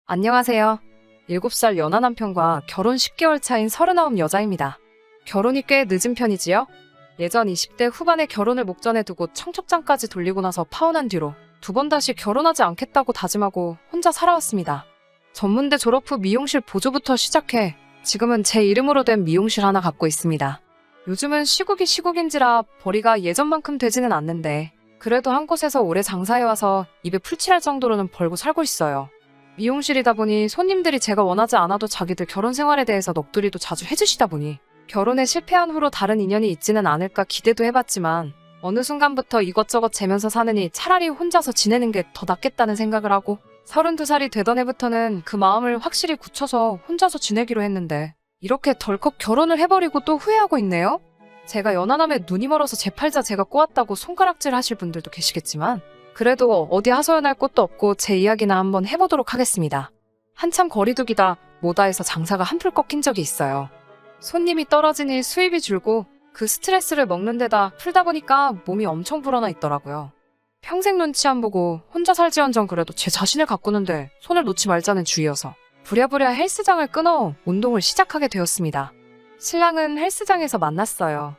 안녕하세요. 7살 연하 남편과 결혼 10개월 차인 39 여자입니다. 결혼이 꽤 늦은 편이지요? 예전 20대 후반에 결혼을 목전에 두고 청첩장까지 돌리고 나서 파혼한 뒤로 2번 다시 결혼하지 않겠다고 다짐하고 혼자 살아왔습니다. 전문대 졸업 후 미용실 보조부터 시작해 지금은 제 이름으로 된 미용실 하나 갖고 있습니다. 요즘은 시국이 시국인지라 벌이가 예전만큼 되지는 않는데 그래도 한 곳에서 오래 장사해와서 입에 풀칠할 정도로는 벌고 살고 있어요. 미용실이다 보니 손님들이 제가 원하지 않아도 자기들 결혼 생활에 대해서 넋두리도 자주 해주시다 보니 결혼에 실패한 후로 다른 인연이 있지는 않을까 기대도 해봤지만 어느 순간부터 이것저것 재면서 사느니 차라리 혼자서 지내는 게 더 낫겠다는 생각을 하고 32살이 되던 해부터는 그 마음을 확실히 굳혀서 혼자서 지내기로 했는데 이렇게 덜컥 결혼을 해버리고 또 후회하고 있네요. 제가 연하남에 눈이 멀어서 제 팔자 제가 꼬았다고 손가락질 하실 분들도 계시겠지만 그래도 어디 하소연할 곳도 없고 제 이야기나 한번 해보도록 하겠습니다. 한참 거리두기다 뭐다 해서 장사가 한풀 꺾인 적이 있어요. 손님이 떨어지니 수입이 줄고 그 스트레스를 먹는 데다 풀다 보니까 몸이 엄청 불어나 있더라고요. 평생 눈치 안 보고 혼자 살지언정 그래도 제 자신을 가꾸는데 손을 놓지 말자는 주의여서 부랴부랴 헬스장을 끊어 운동을 시작하게 되었습니다. 신랑은 헬스장에서 만났어요.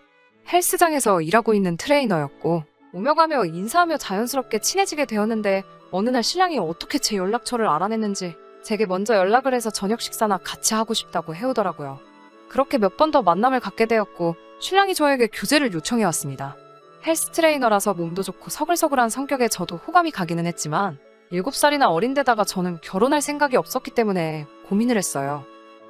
헬스장에서 일하고 있는 트레이너였고 오며 가며 인사하며 자연스럽게 친해지게 되었는데 어느 날 신랑이 어떻게 제 연락처를 알아냈는지 제게 먼저 연락을 해서 저녁 식사나 같이 하고 싶다고 해오더라고요. 그렇게 몇 번 더 만남을 갖게 되었고 신랑이 저에게 교제를 요청해왔습니다. 헬스 트레이너라서 몸도 좋고 서글서글한 성격에 저도 호감이 가기는 했지만 7살이나 어린데다가 저는 결혼할 생각이 없었기 때문에 고민을 했어요.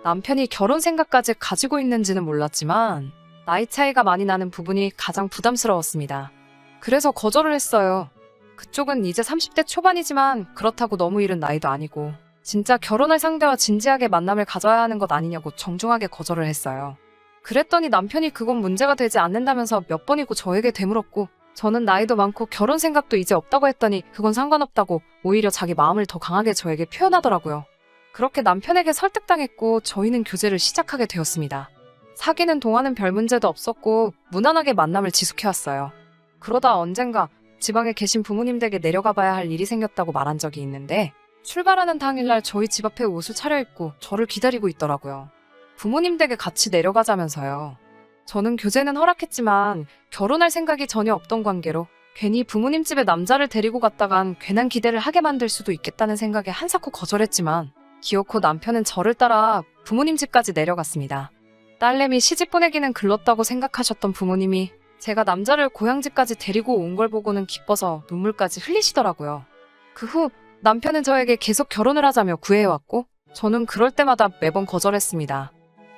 남편이 결혼 생각까지 가지고 있는지는 몰랐지만 나이 차이가 많이 나는 부분이 가장 부담스러웠습니다. 그래서 거절을 했어요. 그쪽은 이제 30대 초반이지만 그렇다고 너무 이른 나이도 아니고 진짜 결혼할 상대와 진지하게 만남을 가져야 하는 것 아니냐고 정중하게 거절을 했어요. 그랬더니 남편이 그건 문제가 되지 않는다면서 몇 번이고 저에게 되물었고 저는 나이도 많고 결혼 생각도 이제 없다고 했더니 그건 상관없다고 오히려 자기 마음을 더 강하게 저에게 표현하더라고요. 그렇게 남편에게 설득당했고 저희는 교제를 시작하게 되었습니다. 사귀는 동안은 별 문제도 없었고 무난하게 만남을 지속해왔어요. 그러다 언젠가 지방에 계신 부모님 댁에 내려가 봐야 할 일이 생겼다고 말한 적이 있는데 출발하는 당일날 저희 집 앞에 옷을 차려입고 저를 기다리고 있더라고요. 부모님 댁에 같이 내려가자면서요. 저는 교제는 허락했지만 결혼할 생각이 전혀 없던 관계로 괜히 부모님 집에 남자를 데리고 갔다간 괜한 기대를 하게 만들 수도 있겠다는 생각에 한사코 거절했지만 기어코 남편은 저를 따라 부모님 집까지 내려갔습니다. 딸내미 시집 보내기는 글렀다고 생각하셨던 부모님이 제가 남자를 고향집까지 데리고 온 걸 보고는 기뻐서 눈물까지 흘리시더라고요. 그 후 남편은 저에게 계속 결혼을 하자며 구애해왔고 저는 그럴 때마다 매번 거절했습니다.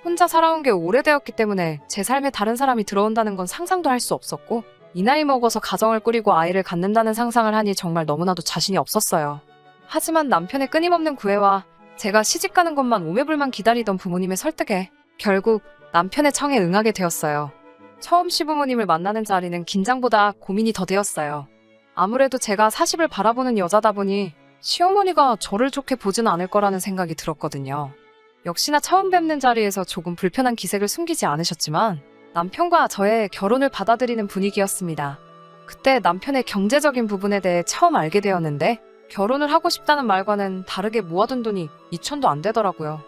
혼자 살아온 게 오래되었기 때문에 제 삶에 다른 사람이 들어온다는 건 상상도 할 수 없었고 이 나이 먹어서 가정을 꾸리고 아이를 갖는다는 상상을 하니 정말 너무나도 자신이 없었어요. 하지만 남편의 끊임없는 구애와 제가 시집가는 것만 오매불만 기다리던 부모님의 설득에 결국 남편의 청에 응하게 되었어요. 처음 시부모님을 만나는 자리는 긴장보다 고민이 더 되었어요. 아무래도 제가 40을 바라보는 여자다 보니 시어머니가 저를 좋게 보진 않을 거라는 생각이 들었거든요. 역시나 처음 뵙는 자리에서 조금 불편한 기색을 숨기지 않으셨지만 남편과 저의 결혼을 받아들이는 분위기였습니다. 그때 남편의 경제적인 부분에 대해 처음 알게 되었는데 결혼을 하고 싶다는 말과는 다르게 모아둔 돈이 2천도 안 되더라고요.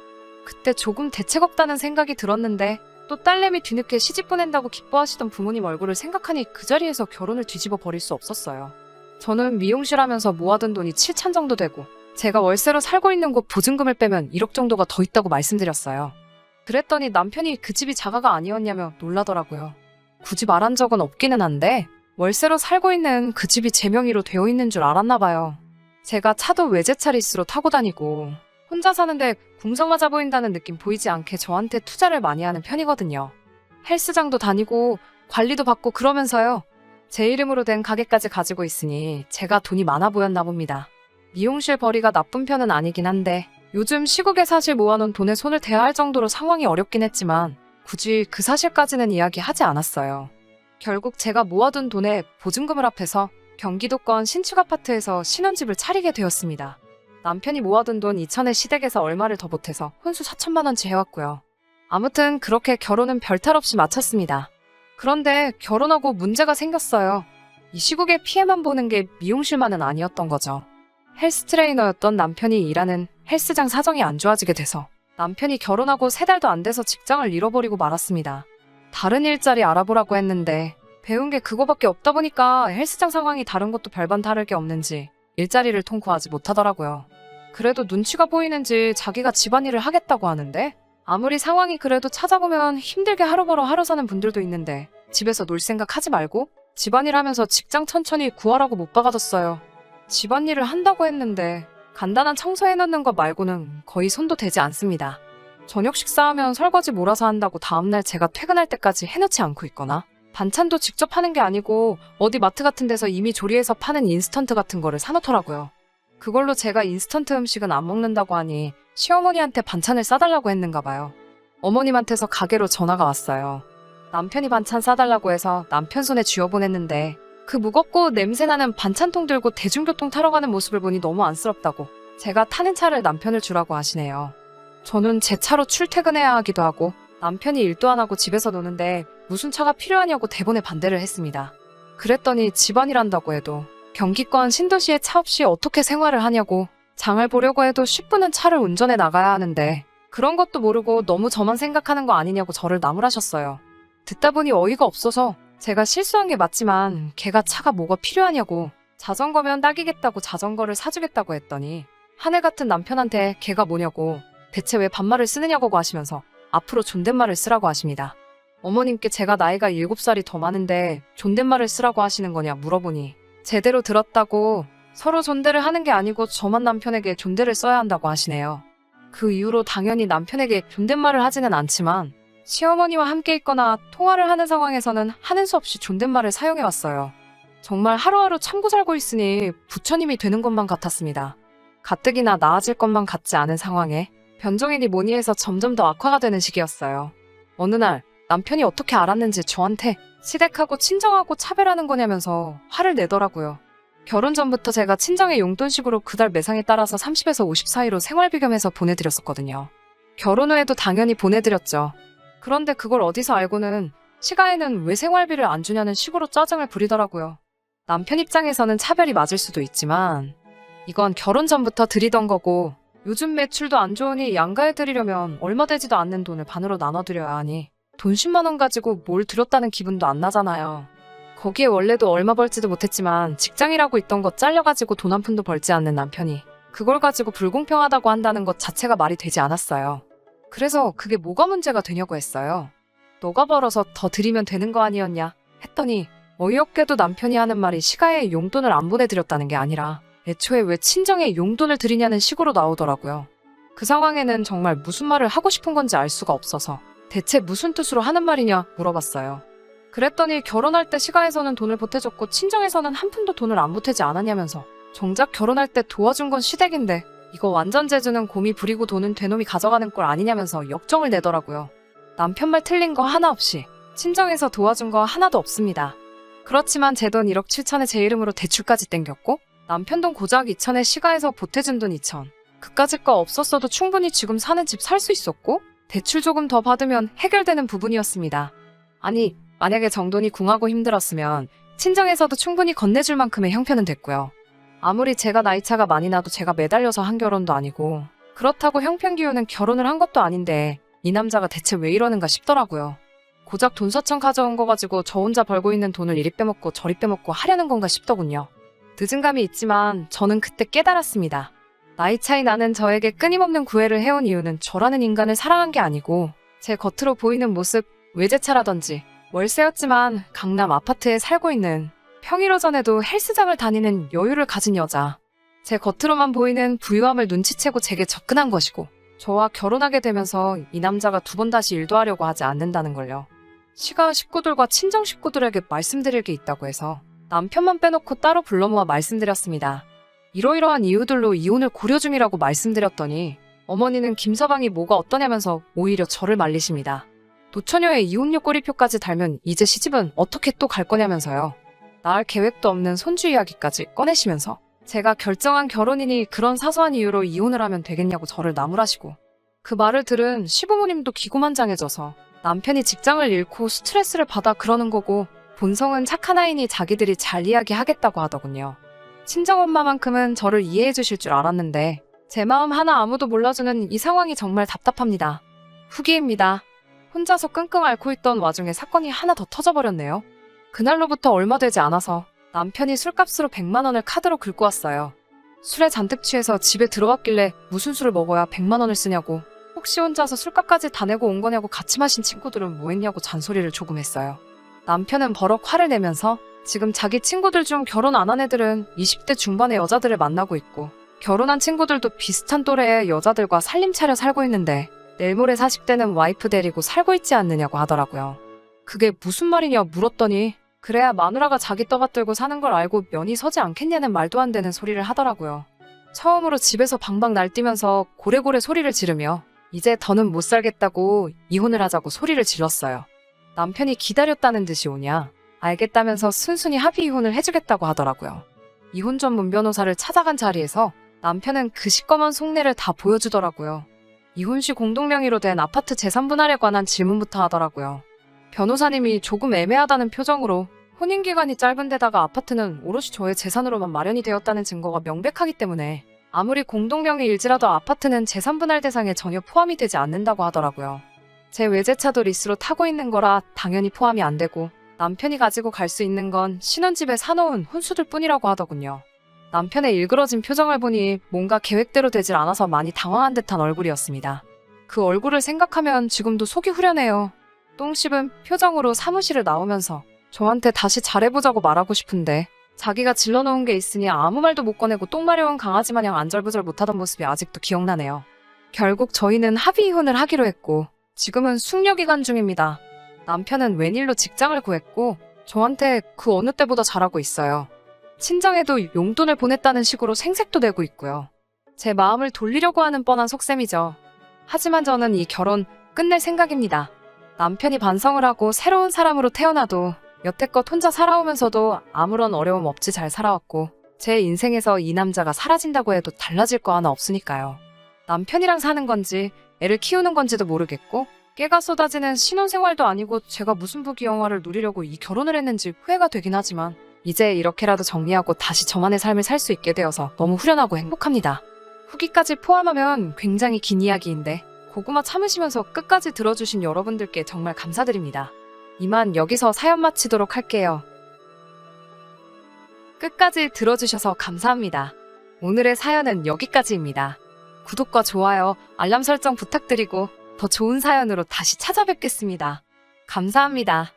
그때 조금 대책 없다는 생각이 들었는데 또 딸내미 뒤늦게 시집 보낸다고 기뻐하시던 부모님 얼굴을 생각하니 그 자리에서 결혼을 뒤집어 버릴 수 없었어요. 저는 미용실 하면서 모아둔 돈이 7천 정도 되고 제가 월세로 살고 있는 곳 보증금을 빼면 1억 정도가 더 있다고 말씀드렸어요. 그랬더니 남편이 그 집이 자가가 아니었냐며 놀라더라고요. 굳이 말한 적은 없기는 한데 월세로 살고 있는 그 집이 제 명의로 되어 있는 줄 알았나 봐요. 제가 차도 외제차 리스로 타고 다니고 혼자 사는데 궁성 맞아 보인다는 느낌 보이지 않게 저한테 투자를 많이 하는 편이거든요. 헬스장도 다니고 관리도 받고 그러면서요. 제 이름으로 된 가게까지 가지고 있으니 제가 돈이 많아 보였나 봅니다. 미용실 벌이가 나쁜 편은 아니긴 한데 요즘 시국에 사실 모아놓은 돈에 손을 대야 할 정도로 상황이 어렵긴 했지만 굳이 그 사실까지는 이야기하지 않았어요. 결국 제가 모아둔 돈에 보증금을 합해서 경기도권 신축 아파트에서 신혼집을 차리게 되었습니다. 남편이 모아둔 돈 2천에 시댁에서 얼마를 더 보태서 혼수 4천만 원치 해왔고요. 아무튼 그렇게 결혼은 별탈 없이 마쳤습니다. 그런데 결혼하고 문제가 생겼어요. 이 시국에 피해만 보는 게 미용실만은 아니었던 거죠. 헬스 트레이너였던 남편이 일하는 헬스장 사정이 안 좋아지게 돼서 남편이 결혼하고 3달도 안 돼서 직장을 잃어버리고 말았습니다. 다른 일자리 알아보라고 했는데 배운 게 그거밖에 없다 보니까 헬스장 상황이 다른 것도 별반 다를 게 없는지 일자리를 통과하지 못하더라고요. 그래도 눈치가 보이는지 자기가 집안일을 하겠다고 하는데 아무리 상황이 그래도 찾아보면 힘들게 하루 벌어 하루 사는 분들도 있는데 집에서 놀 생각 하지 말고 집안일 하면서 직장 천천히 구하라고 못 박아뒀어요. 집안일을 한다고 했는데 간단한 청소해놓는 것 말고는 거의 손도 대지 않습니다. 저녁 식사하면 설거지 몰아서 한다고 다음날 제가 퇴근할 때까지 해놓지 않고 있거나 반찬도 직접 하는 게 아니고 어디 마트 같은 데서 이미 조리해서 파는 인스턴트 같은 거를 사놓더라고요. 그걸로 제가 인스턴트 음식은 안 먹는다고 하니 시어머니한테 반찬을 싸달라고 했는가 봐요. 어머님한테서 가게로 전화가 왔어요. 남편이 반찬 싸달라고 해서 남편 손에 쥐어보냈는데 그 무겁고 냄새나는 반찬통 들고 대중교통 타러 가는 모습을 보니 너무 안쓰럽다고 제가 타는 차를 남편을 주라고 하시네요. 저는 제 차로 출퇴근해야 하기도 하고 남편이 일도 안 하고 집에서 노는데 무슨 차가 필요하냐고 대본에 반대를 했습니다. 그랬더니 집안일 한다고 해도 경기권 신도시에 차 없이 어떻게 생활을 하냐고 장을 보려고 해도 10분은 차를 운전해 나가야 하는데 그런 것도 모르고 너무 저만 생각하는 거 아니냐고 저를 나무라셨어요. 듣다 보니 어이가 없어서 제가 실수한 게 맞지만 걔가 차가 뭐가 필요하냐고 자전거면 딱이겠다고 자전거를 사주겠다고 했더니 하늘 같은 남편한테 걔가 뭐냐고 대체 왜 반말을 쓰느냐고 하시면서 앞으로 존댓말을 쓰라고 하십니다. 어머님께 제가 나이가 7살이 더 많은데 존댓말을 쓰라고 하시는 거냐 물어보니 제대로 들었다고 서로 존대를 하는 게 아니고 저만 남편에게 존대를 써야 한다고 하시네요. 그 이후로 당연히 남편에게 존댓말을 하지는 않지만 시어머니와 함께 있거나 통화를 하는 상황에서는 하는 수 없이 존댓말을 사용해왔어요. 정말 하루하루 참고 살고 있으니 부처님이 되는 것만 같았습니다. 가뜩이나 나아질 것만 같지 않은 상황에 변종이니 뭐니 해서 점점 더 악화가 되는 시기였어요. 어느 날 남편이 어떻게 알았는지 저한테 시댁하고 친정하고 차별하는 거냐면서 화를 내더라고요. 결혼 전부터 제가 친정의 용돈식으로 그달 매상에 따라서 30에서 50 사이로 생활비 겸해서 보내드렸었거든요. 결혼 후에도 당연히 보내드렸죠. 그런데 그걸 어디서 알고는 시가에는 왜 생활비를 안 주냐는 식으로 짜증을 부리더라고요. 남편 입장에서는 차별이 맞을 수도 있지만 이건 결혼 전부터 드리던 거고 요즘 매출도 안 좋으니 양가에 드리려면 얼마 되지도 않는 돈을 반으로 나눠드려야 하니 돈 10만 원 가지고 뭘 드렸다는 기분도 안 나잖아요. 거기에 원래도 얼마 벌지도 못했지만 직장이라고 있던 거 잘려가지고 돈 한 푼도 벌지 않는 남편이 그걸 가지고 불공평하다고 한다는 것 자체가 말이 되지 않았어요. 그래서 그게 뭐가 문제가 되냐고 했어요. 너가 벌어서 더 드리면 되는 거 아니었냐 했더니 어이없게도 남편이 하는 말이 시가에 용돈을 안 보내드렸다는 게 아니라 애초에 왜 친정에 용돈을 드리냐는 식으로 나오더라고요. 그 상황에는 정말 무슨 말을 하고 싶은 건지 알 수가 없어서 대체 무슨 뜻으로 하는 말이냐 물어봤어요. 그랬더니 결혼할 때 시가에서는 돈을 보태줬고 친정에서는 한 푼도 돈을 안 보태지 않았냐면서 정작 결혼할 때 도와준 건 시댁인데 이거 완전 재주는 곰이 부리고 돈은 되놈이 가져가는 꼴 아니냐면서 역정을 내더라고요. 남편 말 틀린 거 하나 없이 친정에서 도와준 거 하나도 없습니다. 그렇지만 제 돈 1억 7천에 제 이름으로 대출까지 땡겼고 남편 돈 고작 2천에 시가에서 보태준 돈 2천. 그까짓 거 없었어도 충분히 지금 사는 집 살 수 있었고 대출 조금 더 받으면 해결되는 부분이었습니다. 아니 만약에 정돈이 궁하고 힘들었으면 친정에서도 충분히 건네줄 만큼의 형편은 됐고요. 아무리 제가 나이차가 많이 나도 제가 매달려서 한 결혼도 아니고 그렇다고 형편 기우는 결혼을 한 것도 아닌데 이 남자가 대체 왜 이러는가 싶더라고요. 고작 돈 4천 가져온 거 가지고 저 혼자 벌고 있는 돈을 이리 빼먹고 저리 빼먹고 하려는 건가 싶더군요. 늦은 감이 있지만 저는 그때 깨달았습니다. 나이 차이 나는 저에게 끊임없는 구애를 해온 이유는 저라는 인간을 사랑한 게 아니고 제 겉으로 보이는 모습, 외제차라든지 월세였지만 강남 아파트에 살고 있는 평일오전에도 헬스장을 다니는 여유를 가진 여자. 제 겉으로만 보이는 부유함을 눈치채고 제게 접근한 것이고 저와 결혼하게 되면서 이 남자가 2번 다시 일도 하려고 하지 않는다는 걸요. 시가 식구들과 친정 식구들에게 말씀드릴 게 있다고 해서 남편만 빼놓고 따로 불러 모아 말씀드렸습니다. 이러이러한 이유들로 이혼을 고려 중이라고 말씀드렸더니 어머니는 김서방이 뭐가 어떠냐면서 오히려 저를 말리십니다. 노처녀의 이혼료 꼬리표까지 달면 이제 시집은 어떻게 또 갈 거냐면서요. 낳을 계획도 없는 손주 이야기까지 꺼내시면서 제가 결정한 결혼이니 그런 사소한 이유로 이혼을 하면 되겠냐고 저를 나무라시고 그 말을 들은 시부모님도 기고만장해져서 남편이 직장을 잃고 스트레스를 받아 그러는 거고 본성은 착한 아이니 자기들이 잘 이야기하겠다고 하더군요. 친정엄마만큼은 저를 이해해 주실 줄 알았는데 제 마음 하나 아무도 몰라주는 이 상황이 정말 답답합니다. 후기입니다. 혼자서 끙끙 앓고 있던 와중에 사건이 하나 더 터져버렸네요. 그날로부터 얼마 되지 않아서 남편이 술값으로 100만 원을 카드로 긁고 왔어요. 술에 잔뜩 취해서 집에 들어왔길래 무슨 술을 먹어야 100만 원을 쓰냐고, 혹시 혼자서 술값까지 다 내고 온 거냐고 같이 마신 친구들은 뭐 했냐고 잔소리를 조금 했어요. 남편은 버럭 화를 내면서 지금 자기 친구들 중 결혼 안 한 애들은 20대 중반의 여자들을 만나고 있고 결혼한 친구들도 비슷한 또래의 여자들과 살림 차려 살고 있는데 내일 모레 40대는 와이프 데리고 살고 있지 않느냐고 하더라고요. 그게 무슨 말이냐 물었더니 그래야 마누라가 자기 떠받들고 사는 걸 알고 면이 서지 않겠냐는 말도 안 되는 소리를 하더라고요. 처음으로 집에서 방방 날뛰면서 고래고래 소리를 지르며 이제 더는 못 살겠다고 이혼을 하자고 소리를 질렀어요. 남편이 기다렸다는 듯이 오냐, 알겠다면서 순순히 합의 이혼을 해주겠다고 하더라고요. 이혼 전문 변호사를 찾아간 자리에서 남편은 그 시꺼먼 속내를 다 보여주더라고요. 이혼 시 공동명의로 된 아파트 재산 분할에 관한 질문부터 하더라고요. 변호사님이 조금 애매하다는 표정으로 혼인기간이 짧은 데다가 아파트는 오롯이 저의 재산으로만 마련이 되었다는 증거가 명백하기 때문에 아무리 공동명의일지라도 아파트는 재산 분할 대상에 전혀 포함이 되지 않는다고 하더라고요. 제 외제차도 리스로 타고 있는 거라 당연히 포함이 안 되고 남편이 가지고 갈 수 있는 건 신혼집에 사놓은 혼수들 뿐이라고 하더군요. 남편의 일그러진 표정을 보니 뭔가 계획대로 되질 않아서 많이 당황한 듯한 얼굴이었습니다. 그 얼굴을 생각하면 지금도 속이 후련해요. 똥 씹은 표정으로 사무실을 나오면서 저한테 다시 잘해보자고 말하고 싶은데 자기가 질러놓은 게 있으니 아무 말도 못 꺼내고 똥 마려운 강아지 마냥 안절부절 못하던 모습이 아직도 기억나네요. 결국 저희는 합의 이혼을 하기로 했고 지금은 숙려기간 중입니다. 남편은 웬일로 직장을 구했고 저한테 그 어느 때보다 잘하고 있어요. 친정에도 용돈을 보냈다는 식으로 생색도 내고 있고요. 제 마음을 돌리려고 하는 뻔한 속셈이죠. 하지만 저는 이 결혼 끝낼 생각입니다. 남편이 반성을 하고 새로운 사람으로 태어나도 여태껏 혼자 살아오면서도 아무런 어려움 없이 잘 살아왔고 제 인생에서 이 남자가 사라진다고 해도 달라질 거 하나 없으니까요. 남편이랑 사는 건지 애를 키우는 건지도 모르겠고 깨가 쏟아지는 신혼생활도 아니고 제가 무슨 부귀영화를 누리려고 이 결혼을 했는지 후회가 되긴 하지만 이제 이렇게라도 정리하고 다시 저만의 삶을 살 수 있게 되어서 너무 후련하고 행복합니다. 후기까지 포함하면 굉장히 긴 이야기인데 고구마 참으시면서 끝까지 들어주신 여러분들께 정말 감사드립니다. 이만 여기서 사연 마치도록 할게요. 끝까지 들어주셔서 감사합니다. 오늘의 사연은 여기까지입니다. 구독과 좋아요, 알람 설정 부탁드리고 더 좋은 사연으로 다시 찾아뵙겠습니다. 감사합니다.